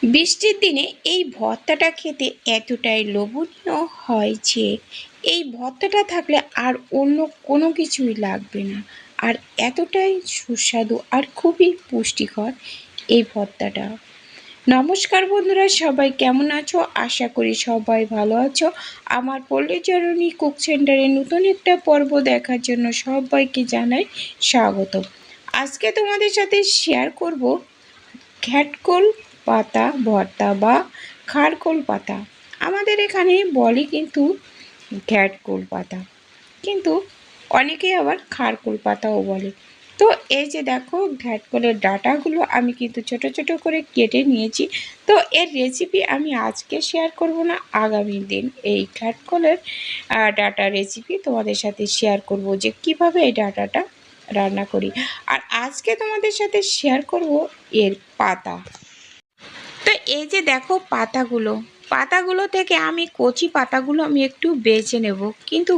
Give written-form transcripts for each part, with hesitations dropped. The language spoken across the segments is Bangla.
বৃষ্টির দিনে এই ভর্তাটা খেতে এতটাই লোভনীয় হয় যে এই ভর্তাটা থাকলে আর অন্য কোনো কিছুই লাগবে না। আর এতটাই সুস্বাদু আর খুবই পুষ্টিকর এই ভর্তাটা। নমস্কার বন্ধুরা, সবাই কেমন আছো? আশা করি সবাই ভালো আছো। আমার পল্লীচরণী কুক সেন্টারের নতুন একটা পর্ব দেখার জন্য সবাইকে জানাই স্বাগত। আজকে তোমাদের সাথে শেয়ার করব ঘ্যাটকোল পাতা ভর্তা বা খারকোল পাতা। আমাদের এখানে বলে কিন্তু ঘ্যাটকোল পাতা, কিন্তু অনেকে আবার খারকোল পাতাও বলে। তো এই যে দেখো, ঘ্যাটকোলের ডাঁটাগুলো আমি কিন্তু ছোট ছোট করে কেটে নিয়েছি। তো এর রেসিপি আমি আজকে শেয়ার করব না, আগামী দিন এই ঘ্যাটকোলের ডাঁটা রেসিপি তোমাদের সাথে শেয়ার করব যে কিভাবে এই ডাঁটাটা রান্না করি। আর আজকে তোমাদের সাথে শেয়ার করব এর পাতা। তো এই যে দেখো পাতাগুলো থেকে আমি কচি পাতাগুলো আমি একটু বেছে নেব। কিন্তু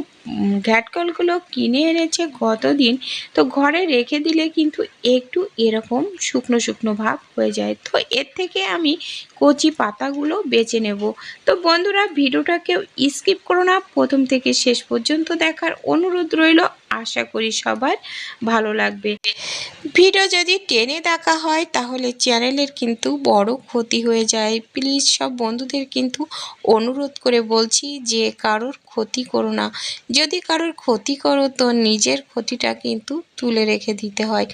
ঘ্যাটকলগুলো কিনে এনেছে গতদিন, তো ঘরে রেখে দিলে কিন্তু একটু এরকম শুকনো শুকনো ভাব হয়ে যায়। তো এর থেকে আমি কচি পাতাগুলো বেছে নেব। তো বন্ধুরা, ভিডিওটা কেউ স্কিপ করো না, প্রথম থেকে শেষ পর্যন্ত দেখার অনুরোধ রইল। আশা করি সবার ভালো লাগবে। ভিডিও যদি টেনে দেখা হয় তাহলে চ্যানেলের কিন্তু বড় ক্ষতি হয়ে যায়। প্লিজ সব বন্ধুদের কিন্তু অনুরোধ করে বলছি যে কারোর ক্ষতি করো না। যদি কারোর ক্ষতি করো তো নিজের ক্ষতিটা কিন্তু তুলে রেখে দিতে হয়।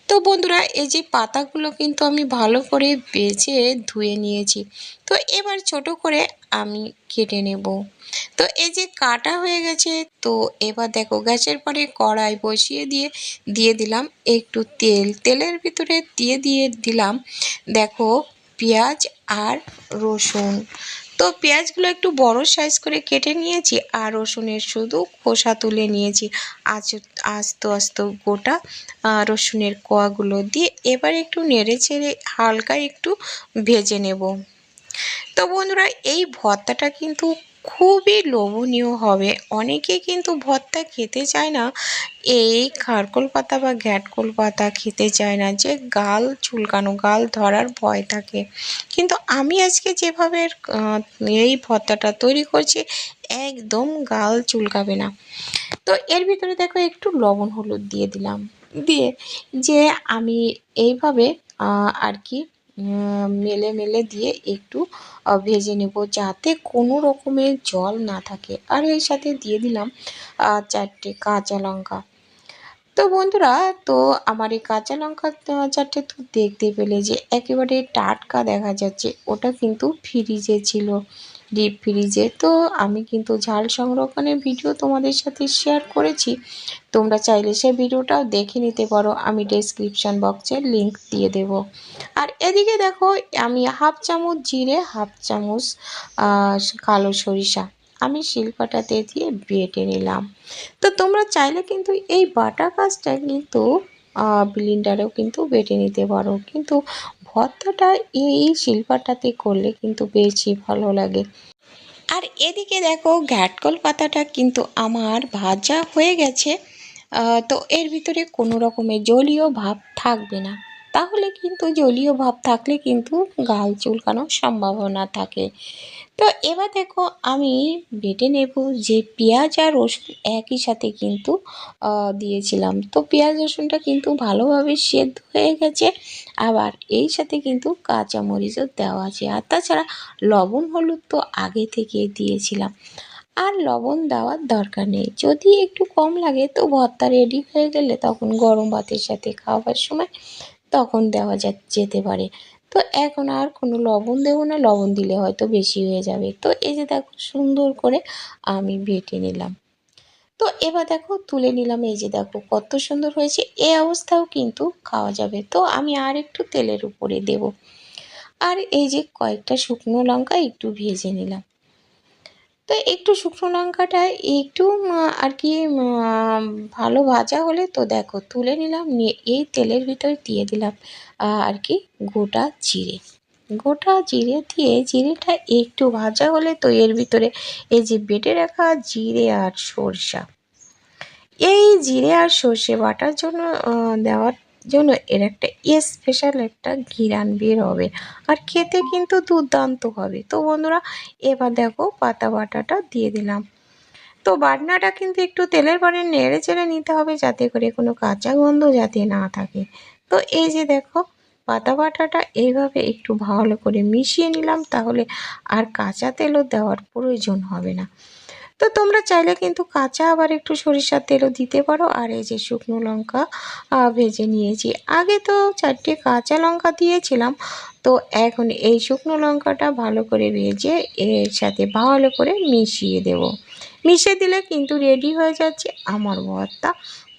তো বন্ধুরা, এই যে পাতাগুলো কিন্তু আমি ভালো করে বেছে ধুয়ে নিয়েছি। তো এবার ছোট করে আমি কেটে নেব। তো এই যে কাটা হয়ে গেছে, তো এবার দেখো গ্যাসের পরে কড়াই বসিয়ে দিয়ে দিলাম একটু তেলের ভিতরে দিয়ে দিলাম দেখো পেঁয়াজ আর রসুন। তো পেঁয়াজগুলো একটু বড় সাইজ করে কেটে নিয়েছি, আর রসুনের শুধু খোসা তুলে নিয়েছি। আস্তে আস্তে গোটা রসুনের কোয়াগুলো দিয়ে এবার একটু নেড়ে চেড়ে হালকা একটু ভেজে নেব। তো বন্ধুরা, এই ভর্তাটা কিন্তু খুবই লোভনীয় হবে। অনেকে কিন্তু ভর্তা খেতে চায় না, এই খারকোল পাতা বা ঘ্যাটকোল পাতা খেতে চায় না, যে গাল চুলকানো, গাল ধরার ভয় থাকে। কিন্তু আমি আজকে যেভাবে এই ভর্তাটা তৈরি করছি, একদম গাল চুলকাবে না। তো এর ভিতরে দেখো একটু লবণ হলুদ দিয়ে দিলাম, দিয়ে যে আমি এইভাবে আর কি মেলে মেলে দিয়ে একটু ভেজে নেব, যাতে কোনো রকমের জল না থাকে। আর এর সাথে দিয়ে দিলাম 4টে কাঁচা লঙ্কা। তো বন্ধুরা, তো আমার এই কাঁচা লঙ্কা 4টে তো দেখতে পেলে যে একেবারে টাটকা দেখা যাচ্ছে, ওটা কিন্তু ফ্রিজে ছিল, ডিপ ফ্রিজে। তো আমি কিন্তু ঝাল সংরক্ষণের ভিডিও তোমাদের সাথে শেয়ার করেছি, তোমরা চাইলে সে ভিডিওটাও দেখে নিতে পারো, আমি ডেসক্রিপশান বক্সে লিংক দিয়ে দেব। আর এদিকে দেখো, আমি হাফ চামচ জিরে, হাফ চামচ কালো সরিষা আমি শিলপাটাতে দিয়ে বেটে নিলাম। তো তোমরা চাইলে কিন্তু এই বাটা কাজটা কিন্তু ব্লেন্ডারেও কিন্তু বেটে নিতে পারো, কিন্তু ভর্তাটা এই শিলপাটাতে করলে কিন্তু বেশি ভালো লাগে। আর এদিকে দেখো, ঘ্যাটকল পাতাটা কিন্তু আমার ভাজা হয়ে গেছে। তো এর ভিতরে কোনো রকমের জলীয় ভাব থাকবে না, তাহলে কিন্তু জলীয় ভাব থাকলে কিন্তু গাল চুলকানোর সম্ভাবনা থাকে। তো এবার দেখো, আমি বেটে নেব যে পেঁয়াজ আর রসুন একই সাথে কিন্তু দিয়েছিলাম। তো পেঁয়াজ রসুনটা কিন্তু ভালোভাবে সেদ্ধ হয়ে গেছে, আবার এই সাথে কিন্তু কাঁচামরিচও দেওয়া আছে। আর তাছাড়া লবণ হলুদ তো আগে থেকে দিয়েছিলাম, আর লবণ দেওয়ার দরকার নেই। যদি একটু কম লাগে তো ভর্তা রেডি হয়ে গেলে তখন গরম ভাতের সাথে খাওয়ার সময় তখন দেওয়া যেতে পারে। তো এখন আর কোনো লবণ দেবো না, লবণ দিলে হয়তো বেশি হয়ে যাবে। তো এই যে দেখো, সুন্দর করে আমি বেটে নিলাম। তো এবার দেখো তুলে নিলাম, এই যে দেখো কত সুন্দর হয়েছে। এই অবস্থাও কিন্তু খাওয়া যাবে। তো আমি আর একটু তেলের উপরে দেব, আর এই যে কয়েকটা শুকনো লঙ্কা একটু ভেজে নিলাম। তো একটু শুকনো লঙ্কাটা একটু আর কি ভালো ভাজা হলে তো দেখো তুলে নিলাম, নিয়ে এই তেলের ভিতরে দিয়ে দিলাম আর কি গোটা জিরে দিয়ে জিরেটা একটু ভাজা হলে তো এর ভিতরে এই যে বেটে রাখা জিরে আর সরষা, এই জিরে আর সর্ষে বাটার জন্য জন্য এর একটা স্পেশাল একটা ঘ্রাণ বের হবে, আর খেতে কিন্তু দুর্দান্ত হবে। তো বন্ধুরা, এবার দেখো পাতা বাটাটা দিয়ে দিলাম। তো বাটনাটা কিন্তু একটু তেলের পরে নেড়ে চেড়ে নিতে হবে, যাতে করে কোনো কাঁচা গন্ধ যাতে না থাকে। তো এই যে দেখো, পাতা বাটাটা এইভাবে একটু ভালো করে মিশিয়ে নিলাম, তাহলে আর কাঁচা তেলও দেওয়ার প্রয়োজন হবে না। তো তোমরা চাইলে কিন্তু কাঁচা আবার একটু সরিষার তেলও দিতে পারো। আর এই যে শুকনো লঙ্কা ভেজে নিয়েছি, আগে তো 4টে কাঁচা লঙ্কা দিয়েছিলাম, তো এখন এই শুকনো লঙ্কাটা ভালো করে ভেজে এর সাথে ভালো করে মিশিয়ে দেব। মিশিয়ে দিলে কিন্তু রেডি হয়ে যাচ্ছে আমার ভর্তা।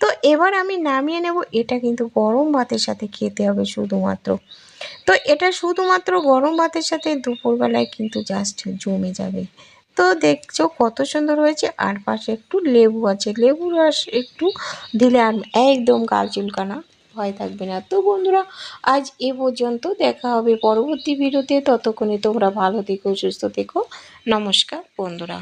তো এবার আমি নামিয়ে নেব। এটা কিন্তু গরম ভাতের সাথে খেতে হবে শুধুমাত্র। তো এটা শুধুমাত্র গরম ভাতের সাথে দুপুরবেলায় কিন্তু জাস্ট জমে যাবে। তো দেখছো কত সুন্দর হয়েছে, আর পাশে একটু লেবু আছে, লেবু রস একটু দিলে আর একদম গাল চুলকানা ভয় থাকবে না। তো বন্ধুরা, আজ এ পর্যন্ত, দেখা হবে পরবর্তী ভিডিওতে। ততক্ষণে তোমরা ভালো থেকো, সুস্থ থেকো। নমস্কার বন্ধুরা।